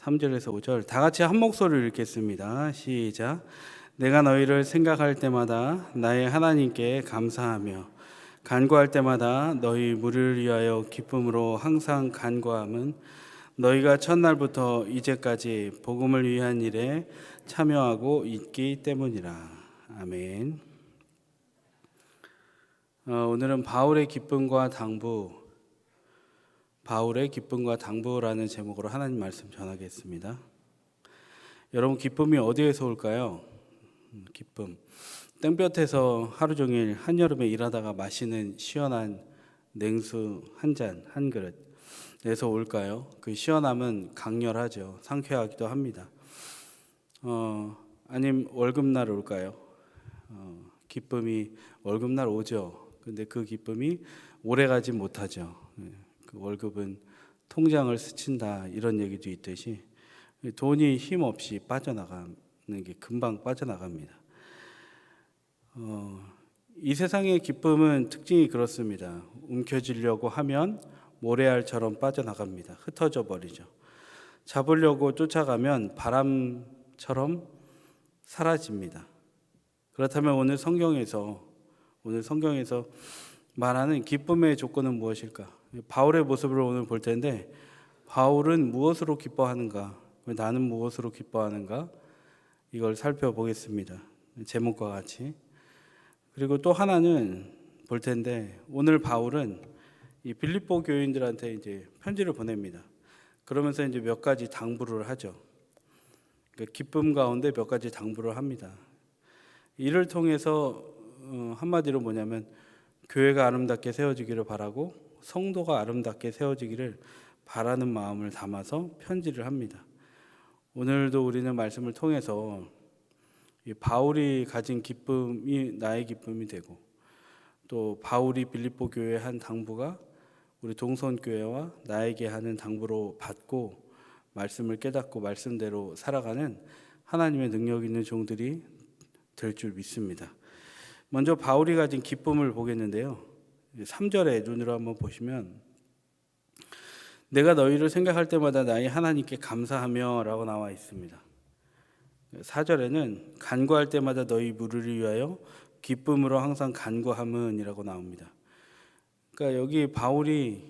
3절에서 5절 다 같이 한 목소리로 읽겠습니다. 시작. 내가 너희를 생각할 때마다 나의 하나님께 감사하며 간구할 때마다 너희 무리를 위하여 기쁨으로 항상 간구함은 너희가 첫날부터 이제까지 복음을 위한 일에 참여하고 있기 때문이라. 아멘. 오늘은 바울의 기쁨과 당부라는 제목으로 하나님 말씀 전하겠습니다. 여러분, 기쁨이 어디에서 올까요? 기쁨. 땡볕에서 하루 종일 한여름에 일하다가 마시는 시원한 냉수 한 잔, 한 그릇에서 올까요? 그 시원함은 강렬하죠. 상쾌하기도 합니다. 아님 월급날 올까요? 기쁨이 월급날 오죠. 근데 그 기쁨이 오래 가지 못하죠. 그 월급은 통장을 스친다 이런 얘기도 있듯이 돈이 힘없이 빠져나가는 게 금방 빠져나갑니다. 이 세상의 기쁨은 특징이 그렇습니다. 움켜쥐려고 하면 모래알처럼 빠져나갑니다. 흩어져 버리죠. 잡으려고 쫓아가면 바람처럼 사라집니다. 그렇다면 오늘 성경에서 말하는 기쁨의 조건은 무엇일까? 바울의 모습을 오늘 볼 텐데, 바울은 무엇으로 기뻐하는가? 나는 무엇으로 기뻐하는가? 이걸 살펴보겠습니다. 제목과 같이. 그리고 또 하나는 볼 텐데, 오늘 바울은 이 빌립보 교인들한테 이제 편지를 보냅니다. 그러면서 이제 몇 가지 당부를 하죠. 그러니까 기쁨 가운데 몇 가지 당부를 합니다. 이를 통해서 한마디로 뭐냐면 교회가 아름답게 세워지기를 바라고 성도가 아름답게 세워지기를 바라는 마음을 담아서 편지를 합니다. 오늘도 우리는 말씀을 통해서 이 바울이 가진 기쁨이 나의 기쁨이 되고, 또 바울이 빌립보 교회에 한 당부가 우리 동선교회와 나에게 하는 당부로 받고 말씀을 깨닫고 말씀대로 살아가는 하나님의 능력 있는 종들이 될 줄 믿습니다. 먼저 바울이 가진 기쁨을 보겠는데요. 3절에 눈으로 한번 보시면 내가 너희를 생각할 때마다 나의 하나님께 감사하며 라고 나와 있습니다. 4절에는 간구할 때마다 너희 무리를 위하여 기쁨으로 항상 간구함은 이라고 나옵니다. 그러니까 여기 바울이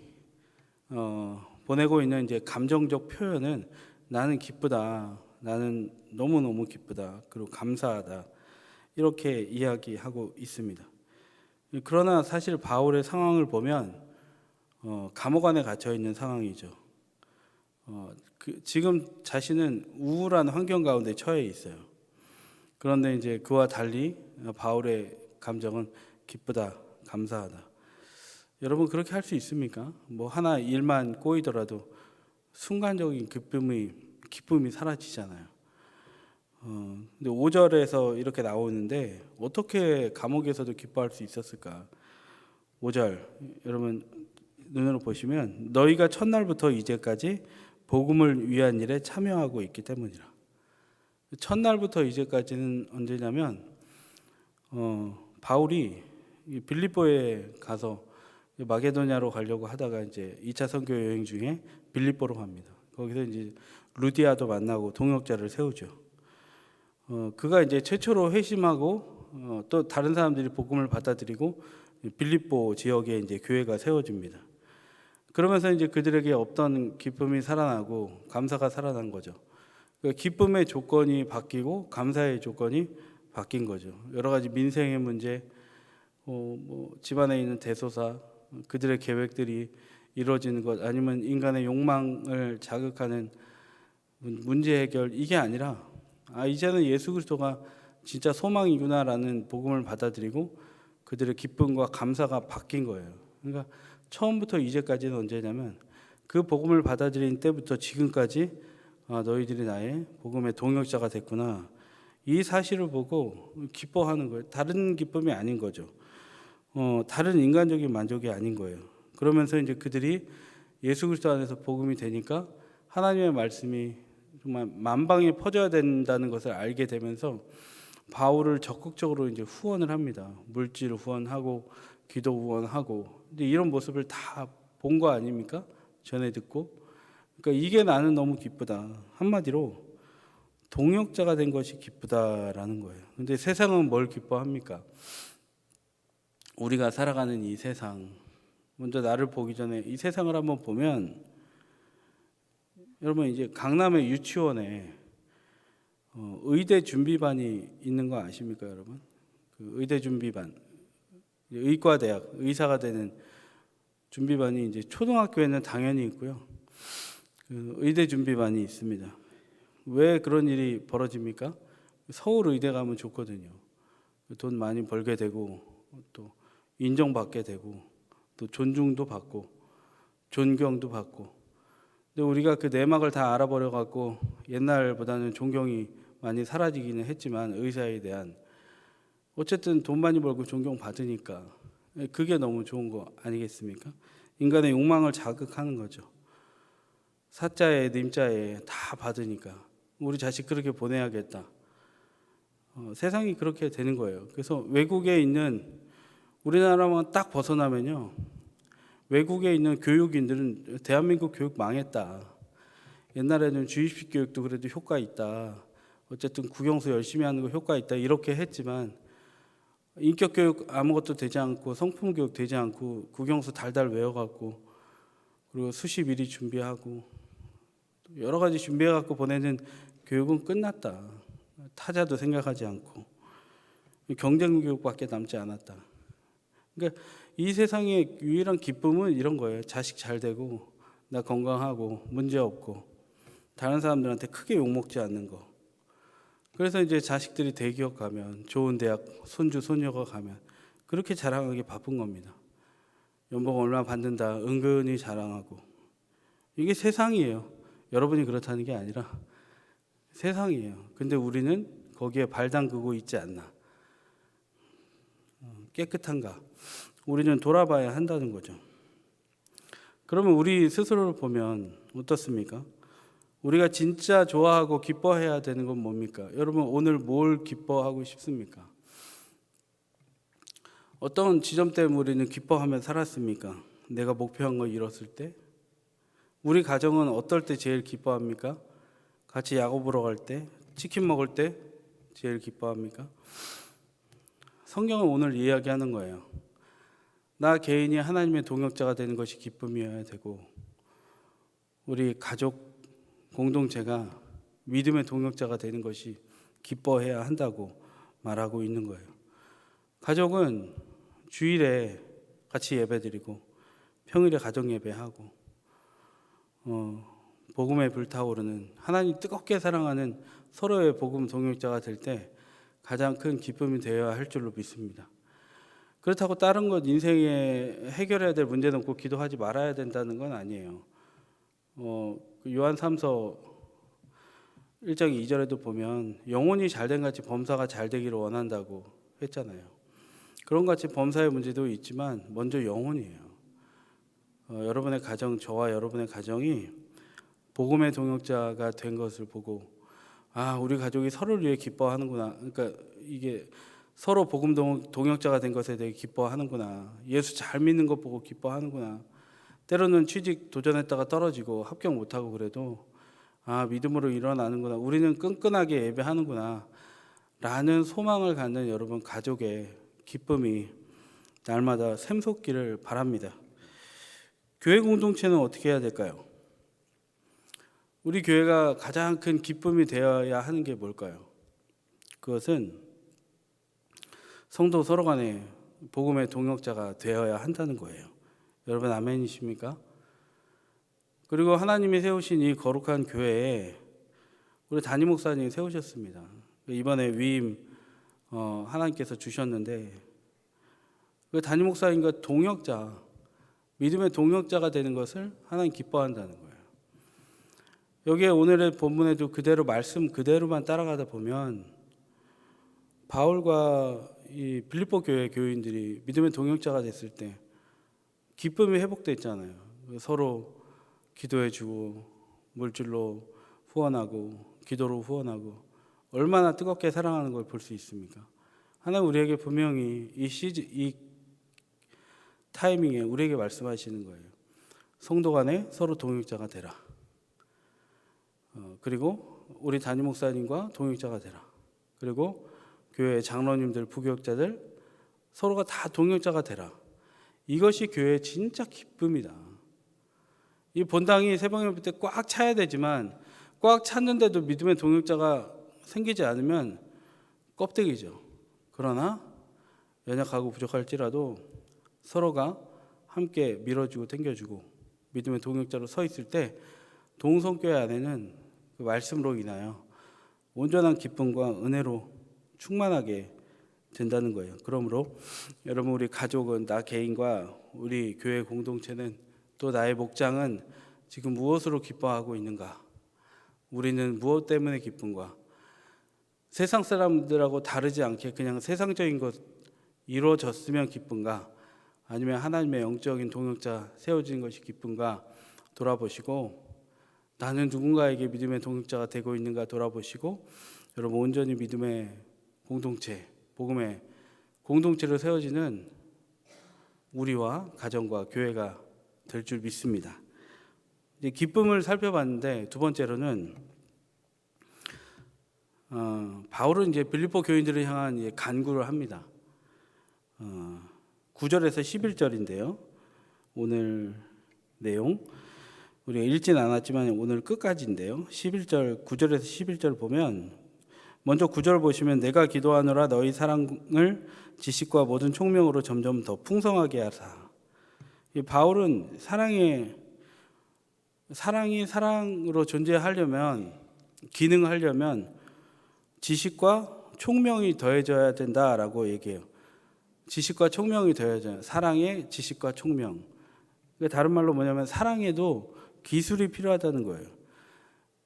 보내고 있는 이제 감정적 표현은 나는 기쁘다, 나는 너무너무 기쁘다, 그리고 감사하다, 이렇게 이야기하고 있습니다. 그러나 사실 바울의 상황을 보면 감옥 안에 갇혀 있는 상황이죠. 지금 자신은 우울한 환경 가운데 처해 있어요. 그런데 이제 그와 달리 바울의 감정은 기쁘다, 감사하다. 여러분, 그렇게 할 수 있습니까? 뭐 하나 일만 꼬이더라도 순간적인 기쁨이 사라지잖아요. 근데 5절에서 이렇게 나오는데 어떻게 감옥에서도 기뻐할 수 있었을까? 5절 여러분 눈으로 보시면 너희가 첫날부터 이제까지 복음을 위한 일에 참여하고 있기 때문이라. 첫날부터 이제까지는 언제냐면 바울이 빌립보에 가서 마게도냐로 가려고 하다가 이제 2차 선교 여행 중에 빌립보로 갑니다. 거기서 이제 루디아도 만나고 동역자를 세우죠. 그가 이제 최초로 회심하고 또 다른 사람들이 복음을 받아들이고 빌립보 지역에 이제 교회가 세워집니다. 그러면서 이제 그들에게 없던 기쁨이 살아나고 감사가 살아난 거죠. 그러니까 기쁨의 조건이 바뀌고 감사의 조건이 바뀐 거죠. 여러 가지 민생의 문제, 뭐 집안에 있는 대소사, 그들의 계획들이 이루어지는 것, 아니면 인간의 욕망을 자극하는 문제 해결, 이게 아니라 이제는 예수 그리스도가 진짜 소망이구나라는 복음을 받아들이고 그들의 기쁨과 감사가 바뀐 거예요. 그러니까 처음부터 이제까지는 언제냐면 그 복음을 받아들인 때부터 지금까지 너희들이 나의 복음의 동역자가 됐구나, 이 사실을 보고 기뻐하는 거예요. 다른 기쁨이 아닌 거죠. 다른 인간적인 만족이 아닌 거예요. 그러면서 이제 그들이 예수 그리스도 안에서 복음이 되니까 하나님의 말씀이 정말 만방에 퍼져야 된다는 것을 알게 되면서 바울을 적극적으로 이제 후원을 합니다. 물질 후원하고 기도 후원하고. 근데 이런 모습을 다 본 거 아닙니까? 전에 듣고. 그러니까 이게 나는 너무 기쁘다. 한마디로 동역자가 된 것이 기쁘다라는 거예요. 근데 세상은 뭘 기뻐합니까? 우리가 살아가는 이 세상, 먼저 나를 보기 전에 이 세상을 한번 보면, 여러분 이제 강남의 유치원에 의대 준비반이 있는 거 아십니까, 여러분? 그 의대 준비반, 의과대학 의사가 되는 준비반이 이제 초등학교에는 당연히 있고요. 그 의대 준비반이 있습니다. 왜 그런 일이 벌어집니까? 서울 의대 가면 좋거든요. 돈 많이 벌게 되고 또 인정받게 되고 또 존중도 받고 존경도 받고. 근데 우리가 그 내막을 다 알아버려 갖고 옛날보다는 존경이 많이 사라지기는 했지만 의사에 대한 어쨌든 돈 많이 벌고 존경 받으니까 그게 너무 좋은 거 아니겠습니까? 인간의 욕망을 자극하는 거죠. 사자에 님자에 다 받으니까 우리 자식 그렇게 보내야겠다. 세상이 그렇게 되는 거예요. 그래서 외국에 있는 우리나라만 딱 벗어나면요, 외국에 있는 교육인들은 대한민국 교육 망했다. 옛날에는 주입식 교육도 그래도 효과 있다. 어쨌든 국영수 열심히 하는 거 효과 있다. 이렇게 했지만 인격 교육 아무것도 되지 않고 성품 교육 되지 않고 국영수 달달 외워갖고 그리고 수시 미리 준비하고 여러 가지 준비해갖고 보내는 교육은 끝났다. 타자도 생각하지 않고 경쟁 교육밖에 남지 않았다. 그러니까 이 세상의 유일한 기쁨은 이런 거예요. 자식 잘 되고 나 건강하고 문제 없고 다른 사람들한테 크게 욕먹지 않는 거. 그래서 이제 자식들이 대기업 가면 좋은 대학 손주 손녀가 가면 그렇게 자랑하기 바쁜 겁니다. 연봉 얼마 받는다 은근히 자랑하고. 이게 세상이에요. 여러분이 그렇다는 게 아니라 세상이에요. 근데 우리는 거기에 발 담그고 있지 않나. 깨끗한가? 우리는 돌아봐야 한다는 거죠. 그러면 우리 스스로를 보면 어떻습니까? 우리가 진짜 좋아하고 기뻐해야 되는 건 뭡니까? 여러분 오늘 뭘 기뻐하고 싶습니까? 어떤 지점 때문에 우리는 기뻐하며 살았습니까? 내가 목표한 거 이뤘을 때? 우리 가정은 어떨 때 제일 기뻐합니까? 같이 야구 보러 갈 때? 치킨 먹을 때? 제일 기뻐합니까? 성경은 오늘 이야기하는 거예요. 나 개인이 하나님의 동역자가 되는 것이 기쁨이어야 되고 우리 가족 공동체가 믿음의 동역자가 되는 것이 기뻐해야 한다고 말하고 있는 거예요. 가족은 주일에 같이 예배드리고 평일에 가정 예배하고 복음에 불타오르는 하나님 뜨겁게 사랑하는 서로의 복음 동역자가 될 때 가장 큰 기쁨이 되어야 할 줄로 믿습니다. 그렇다고 다른 것 인생에 해결해야 될 문제는 꼭 기도하지 말아야 된다는 건 아니에요. 요한 3서 1장 2절에도 보면 영혼이 잘된 같이 범사가 잘 되기를 원한다고 했잖아요. 그런 같이 범사의 문제도 있지만 먼저 영혼이에요. 여러분의 가정, 저와 여러분의 가정이 복음의 동역자가 된 것을 보고 아, 우리 가족이 서로를 위해 기뻐하는구나. 그러니까 이게 서로 복음 동역자가 된 것에 대해 기뻐하는구나. 예수 잘 믿는 것 보고 기뻐하는구나. 때로는 취직 도전했다가 떨어지고 합격 못하고 그래도 아, 믿음으로 일어나는구나. 우리는 끈끈하게 예배하는구나. 라는 소망을 갖는 여러분 가족의 기쁨이 날마다 샘솟기를 바랍니다. 교회 공동체는 어떻게 해야 될까요? 우리 교회가 가장 큰 기쁨이 되어야 하는 게 뭘까요? 그것은 성도 서로 간에 복음의 동역자가 되어야 한다는 거예요. 여러분 아멘이십니까? 그리고 하나님이 세우신 이 거룩한 교회에 우리 담임 목사님이 세우셨습니다. 이번에 위임 하나님께서 주셨는데 그 담임 목사님과 동역자, 믿음의 동역자가 되는 것을 하나님 기뻐한다는 거예요. 여기에 오늘의 본문에도 그대로 말씀 그대로만 따라가다 보면 바울과 이 빌립보 교회 교인들이 믿음의 동역자가 됐을 때 기쁨이 회복됐잖아요. 서로 기도해주고 물질로 후원하고 기도로 후원하고 얼마나 뜨겁게 사랑하는 걸 볼 수 있습니까? 하나님 우리에게 분명히 이 타이밍에 우리에게 말씀하시는 거예요. 성도 간에 서로 동역자가 되라. 그리고 우리 담임 목사님과 동역자가 되라. 그리고 교회 장로님들, 부교육자들 서로가 다 동역자가 되라. 이것이 교회의 진짜 기쁨이다. 이 본당이 새벽예배 때 꽉 차야 되지만 꽉 찼는데도 믿음의 동역자가 생기지 않으면 껍데기죠. 그러나 연약하고 부족할지라도 서로가 함께 밀어주고 당겨주고 믿음의 동역자로 서 있을 때 동성교회 안에는 그 말씀으로 인하여 온전한 기쁨과 은혜로 충만하게 된다는 거예요. 그러므로 여러분, 우리 가족은, 나 개인과 우리 교회 공동체는, 또 나의 목장은 지금 무엇으로 기뻐하고 있는가? 우리는 무엇 때문에 기쁜가? 세상 사람들하고 다르지 않게 그냥 세상적인 것 이루어졌으면 기쁜가? 아니면 하나님의 영적인 동역자 세워진 것이 기쁜가? 돌아보시고, 나는 누군가에게 믿음의 동역자가 되고 있는가 돌아보시고, 여러분 온전히 믿음의 공동체, 복음의 공동체로 세워지는 우리와 가정과 교회가 될 줄 믿습니다. 이제 기쁨을 살펴봤는데, 두 번째로는 바울은 이제 빌립보 교인들을 향한 간구를 합니다. 9절에서 11절인데요. 오늘 내용 우리가 읽진 않았지만 오늘 끝까지인데요. 11절, 9절에서 11절 보면, 먼저 9절 보시면, 내가 기도하노라 너희 사랑을 지식과 모든 총명으로 점점 더 풍성하게 하사. 이 바울은 사랑이 사랑으로 존재하려면, 기능하려면 지식과 총명이 더해져야 된다라고 얘기해요. 지식과 총명이 더해져요. 사랑의 지식과 총명. 다른 말로 뭐냐면 사랑에도 기술이 필요하다는 거예요.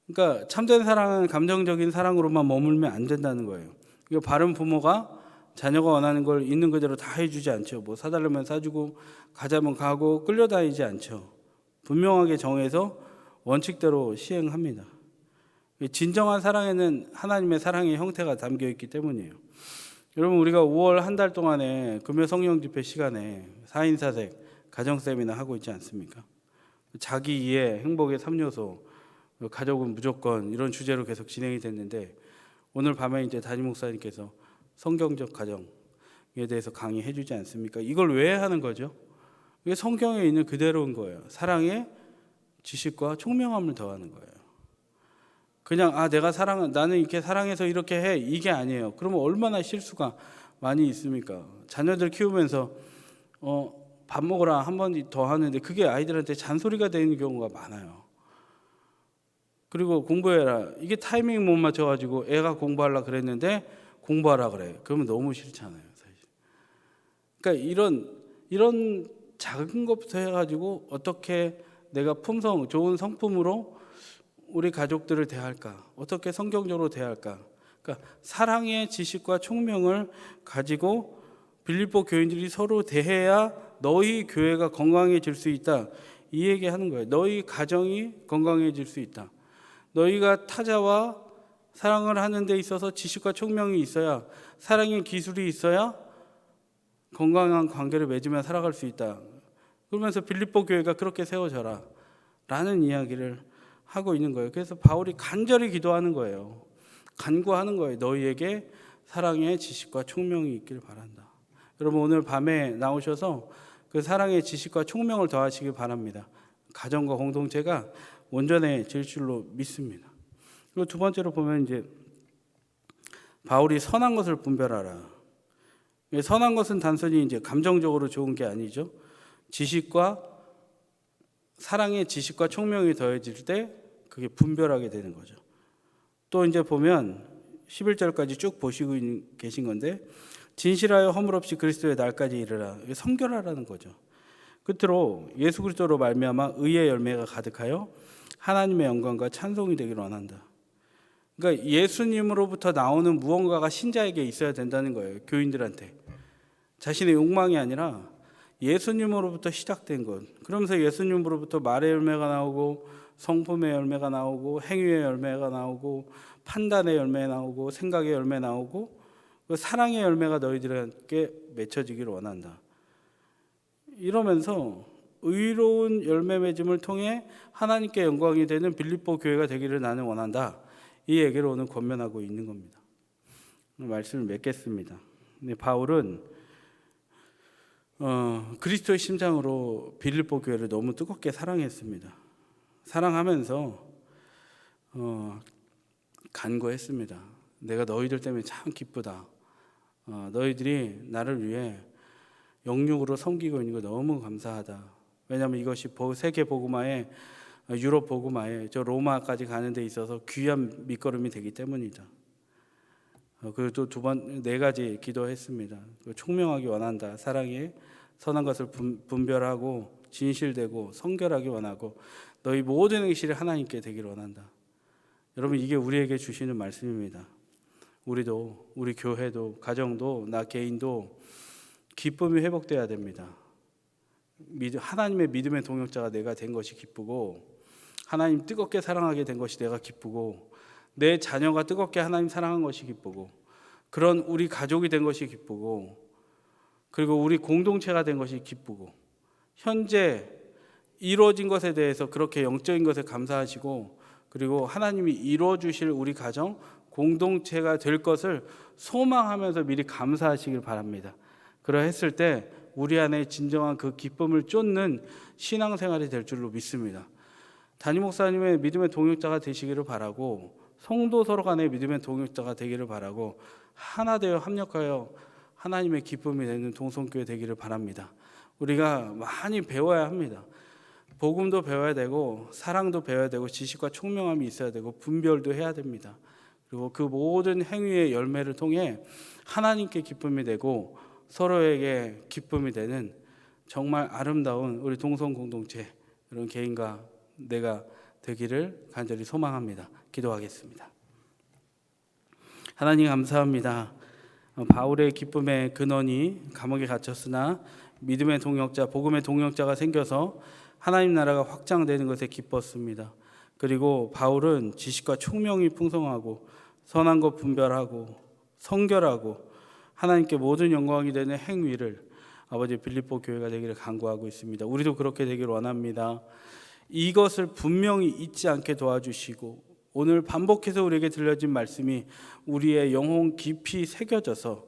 그러니까 참된 사랑은 감정적인 사랑으로만 머물면 안 된다는 거예요. 바른 부모가 자녀가 원하는 걸 있는 그대로 다 해주지 않죠. 뭐 사달라면 사주고 가자면 가고 끌려다니지 않죠. 분명하게 정해서 원칙대로 시행합니다. 진정한 사랑에는 하나님의 사랑의 형태가 담겨 있기 때문이에요. 여러분, 우리가 5월 한 달 동안에 금요 성령 집회 시간에 4인 사색 가정 세미나 하고 있지 않습니까? 자기 이해, 행복의 3요소, 가족은 무조건, 이런 주제로 계속 진행이 됐는데, 오늘 밤에 이제 담임 목사님께서 성경적 가정에 대해서 강의해 주지 않습니까? 이걸 왜 하는 거죠? 이게 성경에 있는 그대로인 거예요. 사랑의 지식과 총명함을 더하는 거예요. 그냥 나는 이렇게 사랑해서 이렇게 해, 이게 아니에요. 그러면 얼마나 실수가 많이 있습니까? 자녀들 키우면서 밥 먹으라 한 번 더 하는데 그게 아이들한테 잔소리가 되는 경우가 많아요. 그리고 공부해라, 이게 타이밍 못 맞춰가지고 애가 공부하려고 그랬는데 공부하라 그래. 그러면 너무 싫잖아요, 사실. 그러니까 이런 작은 것부터 해가지고 어떻게 내가 좋은 성품으로 우리 가족들을 대할까? 어떻게 성경적으로 대할까? 그러니까 사랑의 지식과 총명을 가지고 빌립보 교인들이 서로 대해야 너희 교회가 건강해질 수 있다. 이 얘기하는 거예요. 너희 가정이 건강해질 수 있다. 너희가 타자와 사랑을 하는 데 있어서 지식과 총명이 있어야, 사랑의 기술이 있어야 건강한 관계를 맺으며 살아갈 수 있다. 그러면서 빌립보 교회가 그렇게 세워져라 라는 이야기를 하고 있는 거예요. 그래서 바울이 간절히 기도하는 거예요. 간구하는 거예요. 너희에게 사랑의 지식과 총명이 있길 바란다. 여러분, 오늘 밤에 나오셔서 그 사랑의 지식과 총명을 더하시길 바랍니다. 가정과 공동체가 온전해질 줄로 믿습니다. 그리고 두 번째로 보면 이제 바울이 선한 것을 분별하라. 선한 것은 단순히 이제 감정적으로 좋은 게 아니죠. 사랑의 지식과 총명이 더해질 때 그게 분별하게 되는 거죠. 또 이제 보면 11절까지 쭉 보시고 계신 건데, 진실하여 허물 없이 그리스도의 날까지 이르라. 성결하라는 거죠. 끝으로 예수 그리스도로 말미암아 의의 열매가 가득하여 하나님의 영광과 찬송이 되기를 원한다. 그러니까 예수님으로부터 나오는 무언가가 신자에게 있어야 된다는 거예요. 교인들한테. 자신의 욕망이 아니라 예수님으로부터 시작된 것. 그러면서 예수님으로부터 말의 열매가 나오고, 성품의 열매가 나오고, 행위의 열매가 나오고, 판단의 열매 나오고, 생각의 열매 나오고, 사랑의 열매가 너희들에게 맺혀지기를 원한다. 이러면서 의로운 열매 맺음을 통해 하나님께 영광이 되는 빌립보 교회가 되기를 나는 원한다. 이 얘기를 오늘 권면하고 있는 겁니다. 말씀을 맺겠습니다. 바울은 그리스도의 심장으로 빌립보 교회를 너무 뜨겁게 사랑했습니다. 사랑하면서 간구했습니다. 내가 너희들 때문에 참 기쁘다. 너희들이 나를 위해 영육으로 섬기고 있는 거 너무 감사하다. 왜냐하면 이것이 세계 복음화에, 유럽 복음화에, 저 로마까지 가는 데 있어서 귀한 밑거름이 되기 때문이다. 그리고 또 네 가지 기도했습니다. 총명하기 원한다. 사랑에 선한 것을 분별하고 진실되고 성결하기 원하고 너희 모든 행실이 하나님께 되기를 원한다. 여러분, 이게 우리에게 주시는 말씀입니다. 우리도, 우리 교회도, 가정도, 나 개인도 기쁨이 회복돼야 됩니다. 하나님의 믿음의 동역자가 내가 된 것이 기쁘고, 하나님 뜨겁게 사랑하게 된 것이 내가 기쁘고, 내 자녀가 뜨겁게 하나님 사랑한 것이 기쁘고, 그런 우리 가족이 된 것이 기쁘고, 그리고 우리 공동체가 된 것이 기쁘고, 현재 이루어진 것에 대해서 그렇게 영적인 것에 감사하시고, 그리고 하나님이 이루어 주실 우리 가정 공동체가 될 것을 소망하면서 미리 감사하시길 바랍니다. 그러했을 때 우리 안에 진정한 그 기쁨을 쫓는 신앙생활이 될 줄로 믿습니다. 담임 목사님의 믿음의 동역자가 되시기를 바라고, 성도 서로 간의 믿음의 동역자가 되기를 바라고, 하나 되어 합력하여 하나님의 기쁨이 되는 동성교회 되기를 바랍니다. 우리가 많이 배워야 합니다. 복음도 배워야 되고, 사랑도 배워야 되고, 지식과 총명함이 있어야 되고, 분별도 해야 됩니다. 그리고 그 모든 행위의 열매를 통해 하나님께 기쁨이 되고 서로에게 기쁨이 되는 정말 아름다운 우리 동성 공동체, 이런 개인과 내가 되기를 간절히 소망합니다. 기도하겠습니다. 하나님 감사합니다. 바울의 기쁨의 근원이 감옥에 갇혔으나 믿음의 동역자, 복음의 동역자가 생겨서 하나님 나라가 확장되는 것에 기뻤습니다. 그리고 바울은 지식과 총명이 풍성하고 선한 것 분별하고 성결하고 하나님께 모든 영광이 되는 행위를 아버지 빌립보 교회가 되기를 간구하고 있습니다. 우리도 그렇게 되기를 원합니다. 이것을 분명히 잊지 않게 도와주시고, 오늘 반복해서 우리에게 들려진 말씀이 우리의 영혼 깊이 새겨져서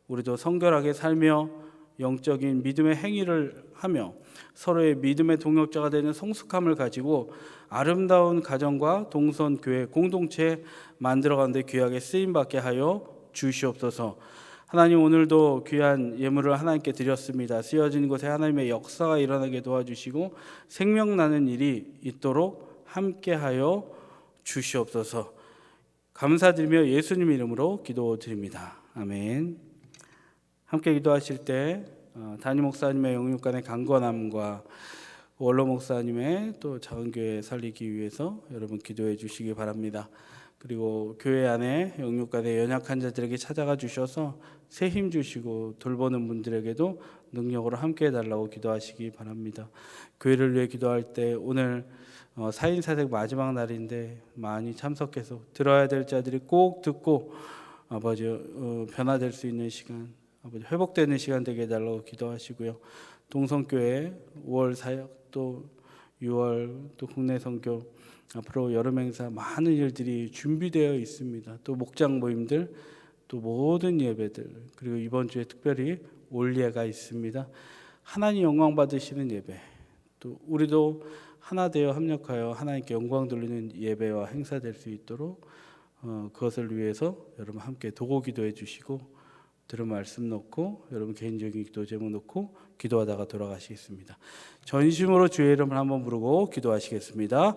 우리도 성결하게 살며 영적인 믿음의 행위를 하며 서로의 믿음의 동역자가 되는 성숙함을 가지고 아름다운 가정과 동선교회 공동체 만들어가는 데 귀하게 쓰임받게 하여 주시옵소서. 하나님, 오늘도 귀한 예물을 하나님께 드렸습니다. 쓰여진 곳에 하나님의 역사가 일어나게 도와주시고 생명나는 일이 있도록 함께하여 주시옵소서. 감사드리며 예수님 이름으로 기도드립니다. 아멘. 함께 기도하실 때 담임 목사님의 영육간의 강건함과 원로 목사님의 또 작은 교회 살리기 위해서 여러분 기도해 주시기 바랍니다. 그리고 교회 안에 영육간의 연약한 자들에게 찾아가 주셔서 새 힘 주시고 돌보는 분들에게도 능력으로 함께 해달라고 기도하시기 바랍니다. 교회를 위해 기도할 때 오늘 사인사색 마지막 날인데 많이 참석해서 들어야 될 자들이 꼭 듣고 아버지 변화될 수 있는 시간, 아버지 회복되는 시간 되게 해달라고 기도하시고요. 동성교회 5월 사역, 또 6월 또 국내 선교, 앞으로 여름 행사 많은 일들이 준비되어 있습니다. 또 목장 모임들, 또 모든 예배들, 그리고 이번 주에 특별히 올예가 있습니다. 하나님 영광 받으시는 예배, 또 우리도 하나 되어 합력하여 하나님께 영광 돌리는 예배와 행사 될 수 있도록 그것을 위해서 여러분 함께 도고 기도해 주시고, 들은 말씀 놓고 여러분 개인적인 기도 제목 놓고 기도하다가 돌아가시겠습니다. 전심으로 주의 이름을 한번 부르고 기도하시겠습니다.